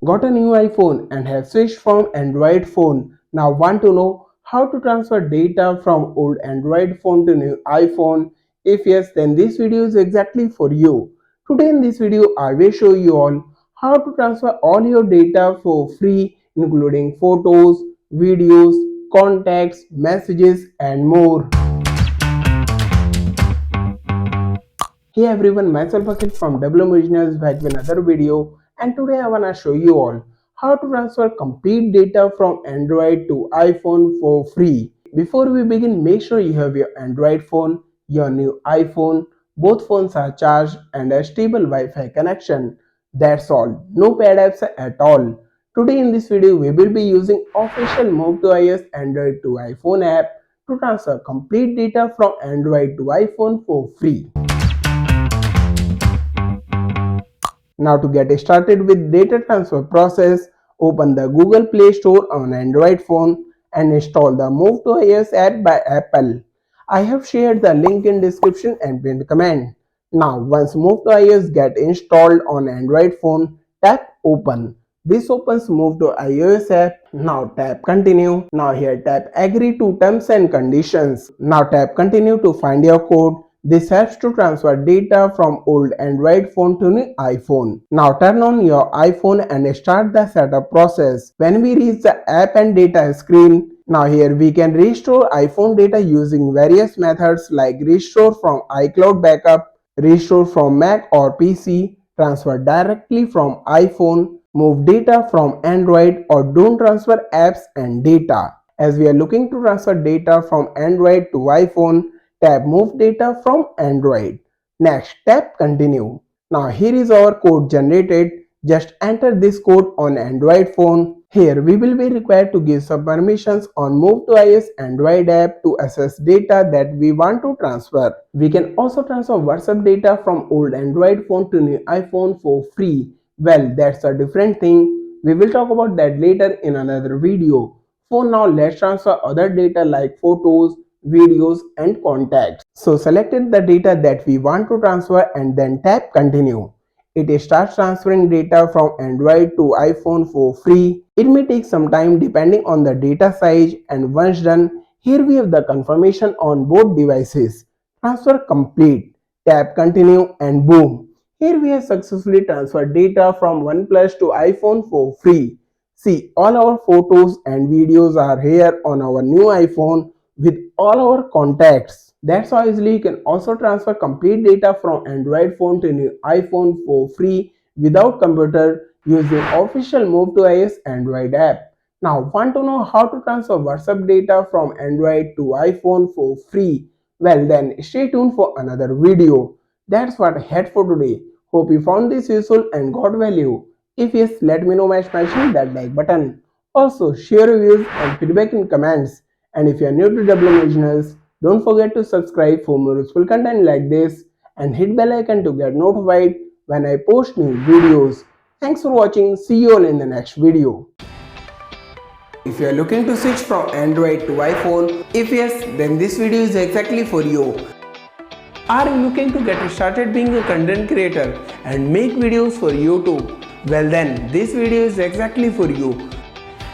Got a new iPhone and have switched from Android phone. Now want to know how to transfer data from old Android phone to new iPhone? If yes, then this video is exactly for you. Today in this video, I will show you all how to transfer all your data for free, including photos, videos, contacts, messages and more. Hey everyone, myself Akhil from W Originals back with another video, and today I wanna show you all how to transfer complete data from Android to iPhone for free. Before we begin, make sure you have your Android phone, your new iPhone, both phones are charged and a stable Wi-Fi connection. That's all, no paid apps at all. Today in this video, we will be using official Move to iOS Android to iPhone app to transfer complete data from Android to iPhone for free. Now to get started with data transfer process, open the Google Play Store on Android phone and install the Move to iOS app by Apple. I have shared the link in description and pinned comment. Now once Move to iOS get installed on Android phone, tap open. This opens Move to iOS app. Now tap continue. Now here tap agree to terms and conditions. Now tap continue to find your code. This helps to transfer data from old Android phone to new iPhone. Now turn on your iPhone and start the setup process. When we reach the app and data screen, now here we can restore iPhone data using various methods like restore from iCloud backup, restore from Mac or PC, transfer directly from iPhone, move data from Android, or don't transfer apps and data. As we are looking to transfer data from Android to iPhone, tap move data from Android. Next, tap continue. Now here is our code generated. Just enter this code on Android phone. Here we will be required to give some permissions on Move to iOS Android app to access data that we want to transfer. We can also transfer WhatsApp data from old Android phone to new iPhone for free. Well, that's a different thing. We will talk about that later in another video. For now, let's transfer other data like photos, videos and contacts. So selected the data that we want to transfer and then tap continue. It starts transferring data from Android to iPhone for free. It may take some time depending on the data size, and once done, here we have the confirmation on both devices. Transfer complete. Tap continue and boom. Here we have successfully transferred data from OnePlus to iPhone for free. See, all our photos and videos are here on our new iPhone with all our contacts. That's how easily you can also transfer complete data from Android phone to new iPhone for free without computer using official Move to iOS Android app. Now want to know how to transfer WhatsApp data from Android to iPhone for free? Well then stay tuned for another video. That's what I had for today. Hope you found this useful and got value. If yes, let me know by smashing that like button. Also share reviews and feedback in comments. And if you are new to W Originals, don't forget to subscribe for more useful content like this and hit bell icon to get notified when I post new videos. Thanks for watching. See you all in the next video. If you are looking to switch from Android to iPhone, if yes, then this video is exactly for you. Are you looking to get started being a content creator and make videos for YouTube? Well then, this video is exactly for you.